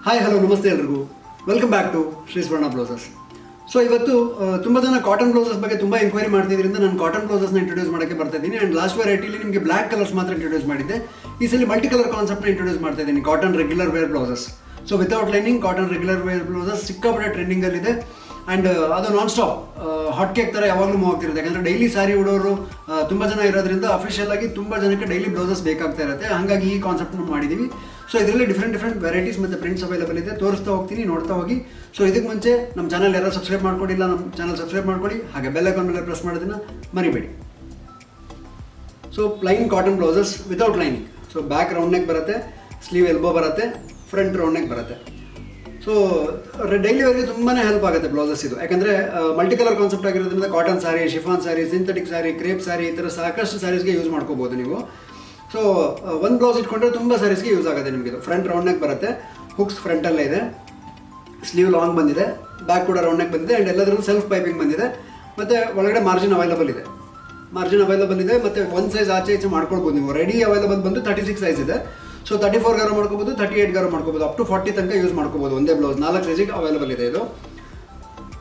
Hi hello ನಮಸ್ತೆ ಎಲ್ರಿಗೂ. Welcome back to Shri Swarna blouses. So ಇವತ್ತು ತುಂಬ ಜನ ಕಾಟನ್ ಬ್ಲೌಸಸ್ ಬಗ್ಗೆ ತುಂಬ ಎಂಕ್ವೈರಿ ಮಾಡ್ತಿದ್ರಿಂದ ನಾನು ಕಾಟನ್ ಬ್ಲೌಸಸ್ನ ಇಂಟ್ರೊಡ್ಯೂಸ್ ಮಾಡೋಕ್ಕೆ ಬರ್ತಾ ಇದ್ದೀನಿ. ಆ್ಯಂಡ್ ಲಾಸ್ಟ್ ವೆರೈಟಿಲಿ ನಿಮಗೆ ಬ್ಲ್ಯಾಕ್ ಕಲರ್ಸ್ ಮಾತ್ರ ಇಂಟ್ರೊಡ್ಯೂಸ್ ಮಾಡಿದ್ದೆ. ಈ ಸಲ ಮಲ್ಟಿ ಕಲರ್ ಕಾನ್ಸೆಪ್ಟ್ನ ಇಂಟ್ರೊಡ್ಯೂಸ್ ಮಾಡ್ತಾ ಇದ್ದೀನಿ, cotton regular wear blouses. So without lining cotton regular wear blouses ಸಿಕ್ಕಾಪಟ್ಟೆ ಟ್ರೆಂಡಿಂಗಲ್ಲಿದೆ. ಆ್ಯಂಡ್ ಅದು ನಾನ್ ಸ್ಟಾಪ್ ಹಾಟ್ ಕೇಕ್ ಥರ ಯಾವಾಗಲೂ ಮೂವ್ ಆಗ್ತಿರುತ್ತೆ. ಯಾಕಂದರೆ ಡೈಲಿ ಸ್ಯಾರಿ ಉಡೋರು ತುಂಬ ಜನ ಇರೋದ್ರಿಂದ ಅಫಿಷಿಯಲ್ ಆಗಿ ತುಂಬ ಜನಕ್ಕೆ ಡೈಲಿ ಬ್ಲೌಸಸ್ ಬೇಕಾಗ್ತಾ ಇರುತ್ತೆ. ಹಾಗಾಗಿ ಈ ಕಾನ್ಸೆಪ್ಟ್ನ ಮಾಡಿದ್ದೀವಿ. ಸೊ ಇದರಲ್ಲಿ ಡಿಫ್ರೆಂಟ್ ವೆರೈಟೀಸ್ ಮತ್ತು ಪ್ರಿಂಟ್ಸ್ ಅವೈಲೇಬಲ್ ಇದೆ. ತೋರಿಸ್ತಾ ಹೋಗ್ತೀನಿ, ನೋಡ್ತಾ ಹೋಗಿ. ಸೊ ಇದಕ್ಕೆ ಮುಂಚೆ ನಮ್ಮ ಚಾನಲ್ ಯಾರು ಸಬ್ಸ್ಕ್ರೈಬ್ ಮಾಡ್ಕೊಂಡಿಲ್ಲ, ನಮ್ಮ ಚಾನಲ್ ಸಬ್ಸ್ಕ್ರೈಬ್ ಮಾಡ್ಕೊಳ್ಳಿ. ಹಾಗೆ ಬೆಲ್ ಐಕಾನ್ ಮೇಲೆ ಪ್ರೆಸ್ ಮಾಡೋದನ್ನ ಮರಿಬೇಡಿ. So plain cotton blouses without lining. So back round neck ಬರುತ್ತೆ, ಸ್ಲೀವ್ ಎಲ್ಬೋ ಬರುತ್ತೆ, ಫ್ರಂಟ್ ರೌಂಡ್ ನೆಕ್ ಬರುತ್ತೆ. ಸೊ ಡೈಲಿ ವೇರ್ಗೆ ತುಂಬಾ ಹೆಲ್ಪ್ ಆಗುತ್ತೆ ಬ್ಲೌಸಸ್ ಇದು. ಯಾಕಂದರೆ ಮಲ್ಟಿ ಕಲರ್ ಕಾನ್ಸೆಪ್ಟ್ ಆಗಿರೋದ್ರಿಂದ cotton sari, chiffon sari, synthetic sari, crepe sari, ಈ ಥರ ಸಾಕಷ್ಟು ಸ್ಯಾರೀಸ್ಗೆ ಯೂಸ್ ಮಾಡ್ಕೋಬೋದು ನೀವು. ಸೊ ಒಂದು ಬ್ಲೌಸ್ ಇಟ್ಕೊಂಡ್ರೆ ತುಂಬ ಸ್ಯಾರೀಸ್ಗೆ ಯೂಸ್ ಆಗುತ್ತೆ ನಿಮಗೆ. ಇದು ಫ್ರಂಟ್ ರೌಂಡ್ ನೆಕ್ ಬರುತ್ತೆ, ಹುಕ್ಸ್ ಫ್ರಂಟಲ್ಲೇ ಇದೆ, ಸ್ಲೀವ್ ಲಾಂಗ್ ಬಂದಿದೆ, ಬ್ಯಾಕ್ ಕೂಡ ರೌಂಡ್ ನೆಕ್ ಬಂದಿದೆ. ಆ್ಯಂಡ್ ಎಲ್ಲದರಲ್ಲೂ ಸೆಲ್ಫ್ ಪೈಪಿಂಗ್ ಬಂದಿದೆ. ಮತ್ತು ಒಳಗಡೆ ಮಾರ್ಜಿನ್ ಅವೈಲೇಬಲ್ ಇದೆ. ಮತ್ತು ಒಂದು ಸೈಜ್ ಆಚೆ ಈಚೆ ಮಾಡ್ಕೊಳ್ಬೋದು ನೀವು. ರೆಡಿ ಅವೈಲೇಬಲ್ ಬಂದು 36 ಸೈಜ್ ಇದೆ. ಸೊ 34 ಗಾರು ಮಾಡ್ಕೋಬೋದು, 38 ಗಾರು ಮಾಡ್ಕೋಬೋದು, ಅಪ್ ಟು 40 ತನಕ ಯೂಸ್ ಮಾಡ್ಕೋಬೋದು. ಒಂದೇ ಬ್ಲೌಸ್ 4 ಸೈಜಿಗೆ ಅವೈಲೇಬಲ್ ಇದೆ ಇದು.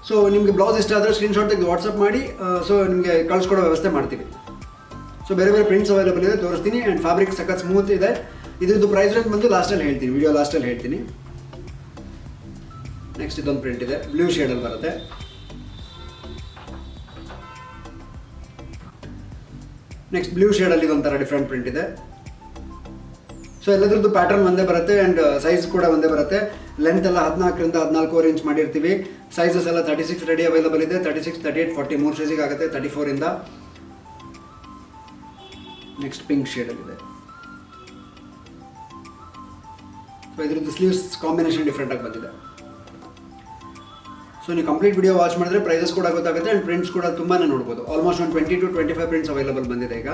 ಸೊ ನಿಮಗೆ ಬ್ಲೌಸ್ ಇಷ್ಟ ಆದರೆ ಸ್ಕ್ರೀನ್ಶಾಟ್ ತೆಗೆದು ವಾಟ್ಸಪ್ ಮಾಡಿ, ಸೊ ನಿಮಗೆ ಕಳಿಸ್ಕೊಡೋ ವ್ಯವಸ್ಥೆ ಮಾಡ್ತೀವಿ. ಸೊ ಬೇರೆ ಪ್ರಿಂಟ್ಸ್ ಅವೈಲೇಬಲ್ ಇದೆ, ತೋರಿಸ್ತೀನಿ. ಆ್ಯಂಡ್ ಫ್ಯಾಬ್ರಿಕ್ ಸಖತ್ ಸ್ಮೂತ್ ಇದೆ. ಇದ್ರದ್ದು ಪ್ರೈಸ್ ರೇಂಜ್ ಬಂದು ಲಾಸ್ಟಲ್ಲಿ ಹೇಳ್ತೀನಿ, ವಿಡಿಯೋ ಲಾಸ್ಟಲ್ಲಿ ಹೇಳ್ತೀನಿ. ನೆಕ್ಸ್ಟ್ ಇದೊಂದು ಪ್ರಿಂಟ್ ಇದೆ, ಬ್ಲೂ ಶೇಡಲ್ಲಿ ಬರುತ್ತೆ. ನೆಕ್ಸ್ಟ್ ಬ್ಲೂ ಶೇಡಲ್ಲಿ ಇದೊಂಥರ ಡಿಫ್ರೆಂಟ್ ಪ್ರಿಂಟ್ ಇದೆ. ಸೊ ಎಲ್ಲದ್ರದ್ದು ಪ್ಯಾಟರ್ನ್ ಒಂದೇ ಬರುತ್ತೆ. ಆ್ಯಂಡ್ ಸೈಜ್ ಕೂಡ ಒಂದೇ ಬರುತ್ತೆ. ಲೆಂತ್ ಎಲ್ಲ 14ರಿಂದ 14.25 ಇಂಚ್ ಮಾಡಿರ್ತೀವಿ. ಸೈಜಸ್ ಎಲ್ಲ 36 ರೆಡಿ ಅವೈಲೇಬಲ್ ಇದೆ. 36, 38, 40 3 ಸೈಜಿಗೆ ಆಗುತ್ತೆ 34ಇಂದ. ನೆಕ್ಸ್ಟ್ ಪಿಂಕ್ ಶೇಡಲ್ಲಿದೆ. ಸೊ ಇದ್ರದ್ದು ಸ್ಲೀವ್ಸ್ ಕಾಂಬಿನೇಷನ್ ಡಿಫ್ರೆಂಟಾಗಿ ಬಂದಿದೆ. ಸೊ ನೀವು ಕಂಪ್ಲೀಟ್ ವಿಡಿಯೋ ವಾಚ್ ಮಾಡಿದ್ರೆ ಪ್ರೈಸಸ್ ಕೂಡ ಗೊತ್ತಾಗುತ್ತೆ. ಆ್ಯಂಡ್ ಪ್ರಿಂಟ್ಸ್ ಕೂಡ ತುಂಬಾ ನೋಡ್ಬೋದು. ಆಲ್ಮೋಸ್ಟ್ ಒಂದು 20 to 25 ಪ್ರಿಂಟ್ಸ್ ಅವೈಲೇಬಲ್ ಬಂದಿದೆ ಈಗ.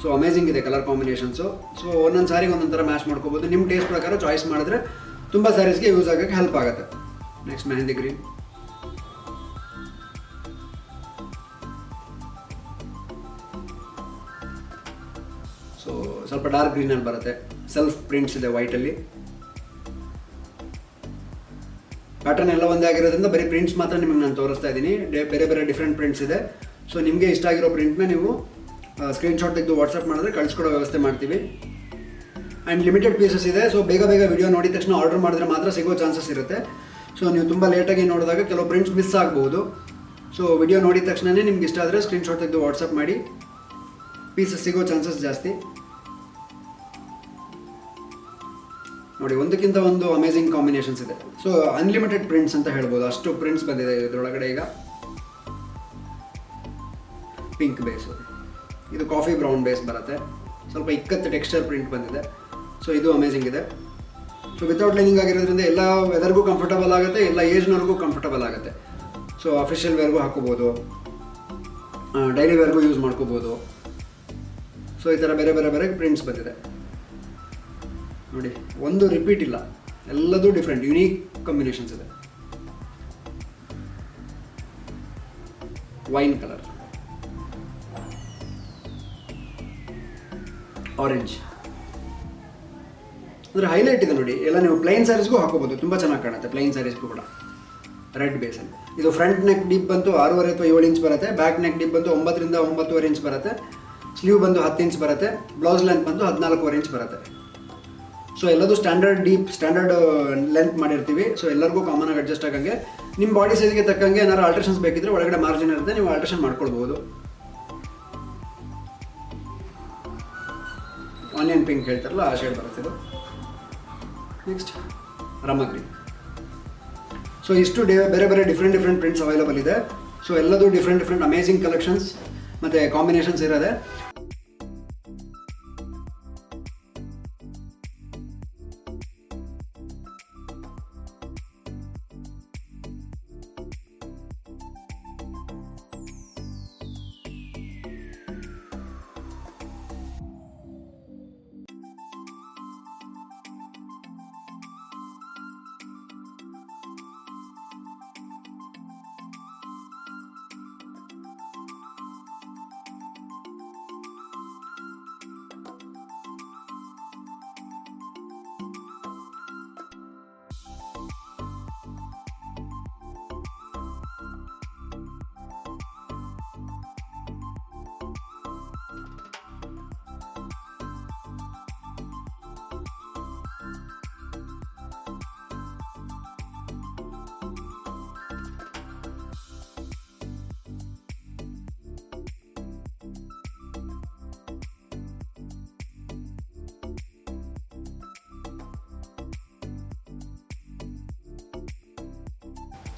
ಸೊ ಅಮೇಜಿಂಗ್ ಇದೆ ಕಲರ್ ಕಾಂಬಿನೇಷನ್ಸು. ಸೊ ಒಂದೊಂದು ಸಾರಿಗೆ ಒಂದೊಂದು ಥರ ಮ್ಯಾಚ್ ಮಾಡ್ಕೋಬೋದು. ನಿಮ್ಮ ಟೇಸ್ಟ್ ಪ್ರಕಾರ ಚಾಯ್ಸ್ ಮಾಡಿದ್ರೆ ತುಂಬ ಸ್ಯಾರೀಸ್ಗೆ ಯೂಸ್ ಆಗೋಕ್ಕೆ ಹೆಲ್ಪ್ ಆಗುತ್ತೆ. Next mehndi green. ಸೊ ಸ್ವಲ್ಪ ಡಾರ್ಕ್ ಗ್ರೀನಲ್ಲಿ ಬರುತ್ತೆ. ಸೆಲ್ಫ್ ಪ್ರಿಂಟ್ಸ್ ಇದೆ ವೈಟಲ್ಲಿ. ಪ್ಯಾಟರ್ನ್ ಎಲ್ಲ ಒಂದೇ ಆಗಿರೋದ್ರಿಂದ ಬರೀ ಪ್ರಿಂಟ್ಸ್ ಮಾತ್ರ ನಿಮಗೆ ನಾನು ತೋರಿಸ್ತಾ ಇದ್ದೀನಿ. ಬೇರೆ ಡಿಫ್ರೆಂಟ್ ಪ್ರಿಂಟ್ಸ್ ಇದೆ. ಸೊ ನಿಮಗೆ ಇಷ್ಟ ಆಗಿರೋ ಪ್ರಿಂಟ್ನ ನೀವು ಸ್ಕ್ರೀನ್ಶಾಟ್ ತೆಗೆದು ವಾಟ್ಸಪ್ ಮಾಡಿದ್ರೆ ಕಳಿಸ್ಕೊಡೋ ವ್ಯವಸ್ಥೆ ಮಾಡ್ತೀವಿ. ಆ್ಯಂಡ್ ಲಿಮಿಟೆಡ್ ಪೀಸಸ್ ಇದೆ. ಸೊ ಬೇಗ ವಿಡಿಯೋ ನೋಡಿದ ತಕ್ಷಣ ಆರ್ಡರ್ ಮಾಡಿದ್ರೆ ಮಾತ್ರ ಸಿಗೋ ಚಾನ್ಸಸ್ ಇರುತ್ತೆ. ಸೊ ನೀವು ತುಂಬ ಲೇಟಾಗಿ ನೋಡಿದಾಗ ಕೆಲವು ಪ್ರಿಂಟ್ಸ್ ಮಿಸ್ ಆಗ್ಬೋದು. ಸೊ ವಿಡಿಯೋ ನೋಡಿದ ತಕ್ಷಣವೇ ನಿಮ್ಗೆ ಇಷ್ಟ ಆದರೆ ಸ್ಕ್ರೀನ್ಶಾಟ್ ತೆಗೆದು ವಾಟ್ಸಪ್ ಮಾಡಿ, ಪೀಸಸ್ ಸಿಗೋ ಚಾನ್ಸಸ್ ಜಾಸ್ತಿ. ನೋಡಿ, ಒಂದಕ್ಕಿಂತ ಒಂದು ಅಮೇಜಿಂಗ್ ಕಾಂಬಿನೇಷನ್ಸ್ ಇದೆ. ಸೊ ಅನ್ಲಿಮಿಟೆಡ್ ಪ್ರಿಂಟ್ಸ್ ಅಂತ ಹೇಳ್ಬೋದು, ಅಷ್ಟು ಪ್ರಿಂಟ್ಸ್ ಬಂದಿದೆ ಇದರೊಳಗಡೆ ಈಗ. ಪಿಂಕ್ ಬೇಸು, ಇದು ಕಾಫಿ ಬ್ರೌನ್ ಬೇಸ್ ಬರುತ್ತೆ. ಸ್ವಲ್ಪ ಇಕ್ಕತ್ತು ಟೆಕ್ಸ್ಚರ್ ಪ್ರಿಂಟ್ ಬಂದಿದೆ. ಸೊ ಇದು ಅಮೇಜಿಂಗ್ ಇದೆ. ಸೊ ವಿತೌಟ್ ಲೈನಿಂಗ್ ಆಗಿರೋದ್ರಿಂದ ಎಲ್ಲ ವೆದರ್ಗೂ ಕಂಫರ್ಟಬಲ್ ಆಗುತ್ತೆ, ಎಲ್ಲ ಏಜ್ನವ್ರಿಗೂ ಕಂಫರ್ಟಬಲ್ ಆಗುತ್ತೆ. ಸೊ ಅಫಿಷಿಯಲ್ ವೇರ್ಗೂ ಹಾಕೋಬೋದು, ಡೈಲಿ ವೇರ್ಗೂ ಯೂಸ್ ಮಾಡ್ಕೋಬೋದು. ಸೊ ಈ ಥರ ಬೇರೆ ಪ್ರಿಂಟ್ಸ್ ಬಂದಿದೆ ನೋಡಿ. ಒಂದು ರಿಪೀಟ್ ಇಲ್ಲ, ಎಲ್ಲದೂ ಡಿಫ್ರೆಂಟ್ ಯುನೀಕ್ ಕಾಂಬಿನೇಷನ್ಸ್ ಇದೆ. ವೈನ್ ಕಲರ್, ಆರೆಂಜ್, ಅಂದರೆ ಹೈಲೈಟ್ ಇದೆ ನೋಡಿ. ಎಲ್ಲ ನೀವು ಪ್ಲೈನ್ ಸ್ಯಾರೀಸ್ಗೂ ಹಾಕೋಬೋದು, ತುಂಬ ಚೆನ್ನಾಗಿ ಕಾಣುತ್ತೆ ಪ್ಲೈನ್ ಸ್ಯಾರೀಸ್ಗೂ ಕೂಡ. ರೆಡ್ ಬೇಸಲ್ಲಿ ಇದು ಫ್ರಂಟ್ ನೆಕ್ ಡೀಪ್ ಬಂತು 6.5 ಅಥವಾ 7 ಇಂಚ್ ಬರುತ್ತೆ. ಬ್ಯಾಕ್ ನೆಕ್ ಡೀಪ್ ಬಂತು 9ರಿಂದ 9.25 ಇಂಚ್ ಬರುತ್ತೆ. ಸ್ಲೀವ್ ಬಂದು 10 ಇಂಚ್ ಬರುತ್ತೆ. ಬ್ಲೌಸ್ ಲೆಂತ್ ಬಂದು 14.25 ಇಂಚ್ ಬರುತ್ತೆ. ಸೊ ಎಲ್ಲದೂ ಸ್ಟ್ಯಾಂಡರ್ಡ್ ಲೆಂತ್ ಮಾಡಿರ್ತೀವಿ. ಸೊ ಎಲ್ಲರಿಗೂ ಕಾಮನ್ ಆಗಿ ಅಡ್ಜಸ್ಟ್ ಆಗಂಗೆ, ನಿಮ್ಮ ಬಾಡಿ ಸೈಜ್ಗೆ ತಕ್ಕಂಗೆ ಏನಾದ್ರು ಆಲ್ಟ್ರೇಷನ್ಸ್ ಬೇಕಿದ್ರೆ ಒಳಗಡೆ ಮಾರ್ಜಿನ್ ಇರುತ್ತೆ, ನೀವು ಆಲ್ಟ್ರೇಷನ್ ಮಾಡ್ಕೊಳ್ಬೋದು. ಆನಿಯನ್ ಪಿಂಕ್ ಹೇಳ್ತಾರಲ್ಲ, ಆ ಶೇಡ್ ಬರುತ್ತೆ ಇದು. Next ರಮ green. ಸೊ ಇಷ್ಟು ಬೇರೆ ಡಿಫ್ರೆಂಟ್ ಪ್ರಿಂಟ್ಸ್ ಅವೈಲೇಬಲ್ ಇದೆ. ಸೊ ಎಲ್ಲದೂ ಡಿಫ್ರೆಂಟ್ ಅಮೇಜಿಂಗ್ ಕಲೆಕ್ಷನ್ಸ್ ಮತ್ತು ಕಾಂಬಿನೇಷನ್ಸ್ ಇರೋದೆ.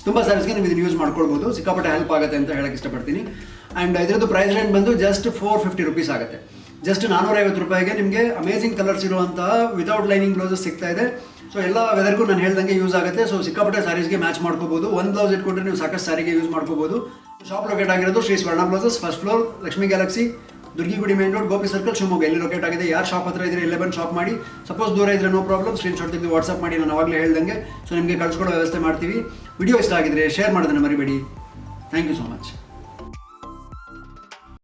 ತುಂಬ ಸ್ಯಾರೀಸ್ಗೆ ನೀವು ಇದನ್ನು ಯೂಸ್ ಮಾಡ್ಕೊಳ್ಬೋದು, ಸಿಕ್ಕಾಪಟ್ಟೆ ಹೆಲ್ಪ್ ಆಗುತ್ತೆ ಅಂತ ಹೇಳಕ್ಕೆ ಇಷ್ಟಪಡ್ತೀನಿ. ಆ್ಯಂಡ್ ಇದರದ್ದು ಪ್ರೈಸ್ ರೇಂಜ್ ಬಂದು ಜಸ್ಟ್ 450 rupees ಆಗುತ್ತೆ. ಜಸ್ಟ್ 450 ರೂಪಾಯಿಗೆ ನಿಮಗೆ ಅಮೇಜಿಂಗ್ ಕಲರ್ಸ್ ಇರುವಂತಹ ವಿತೌಟ್ ಲೈನಿಂಗ್ ಬ್ಲೌಸಸ್ ಸಿಗ್ತಾ ಇದೆ. ಸೊ ಎಲ್ಲ ವೆದರ್ಗೂ ನಾನು ಹೇಳ್ದಂಗೆ ಯೂಸ್ ಆಗುತ್ತೆ. ಸೊ ಸಿಕ್ಕಾಪಟ್ಟೆ ಸ್ಯಾರೀಸ್ಗೆ ಮ್ಯಾಚ್ ಮಾಡ್ಕೋಬೋದು. ಒಂದು ಬ್ಲೌಸ್ ಇಟ್ಕೊಂಡ್ರೆ ನೀವು ಸಾಕಷ್ಟು ಸ್ಯಾರಿಗೆ ಯೂಸ್ ಮಾಡ್ಕೋಬೋದು. ಶಾಪ್ ಲೊಕೇಟ್ ಆಗಿರೋದು Shri Swarna blouses, first floor, Lakshmi galaxy, Durgigudi main road, Gopi circle, Shivamogga ಇಲ್ಲಿ ಲೊಕೇಟ್ ಆಗಿದೆ. ಯಾರು ಶಾಪ್ ಹತ್ರ ಇದ್ರೆ ಇಲ್ಲೇ ಬಂದು ಶಾಪ್ ಮಾಡಿ. ಸಪೋಸ್ ದೂರ ಇದ್ರೆ ನೋ ಪ್ರಾಬ್ಲಮ್, ಸ್ಕ್ರೀನ್ಶಾಟ್ ತೆಗೆದು ವಾಟ್ಸಪ್ ಮಾಡಿ, ನಾನು ಅವಾಗಲೇ ಹೇಳ್ದಂಗೆ ಸೊ ನಿಮಗೆ ಕಳ್ಸ್ಕೊಡೋ ವ್ಯವಸ್ಥೆ ಮಾಡ್ತೀವಿ. ವಿಡಿಯೋ ಇಷ್ಟ ಆಗಿದ್ರೆ ಶೇರ್ ಮಾಡೋದನ್ನು ಮರಿಬೇಡಿ. Thank you so much.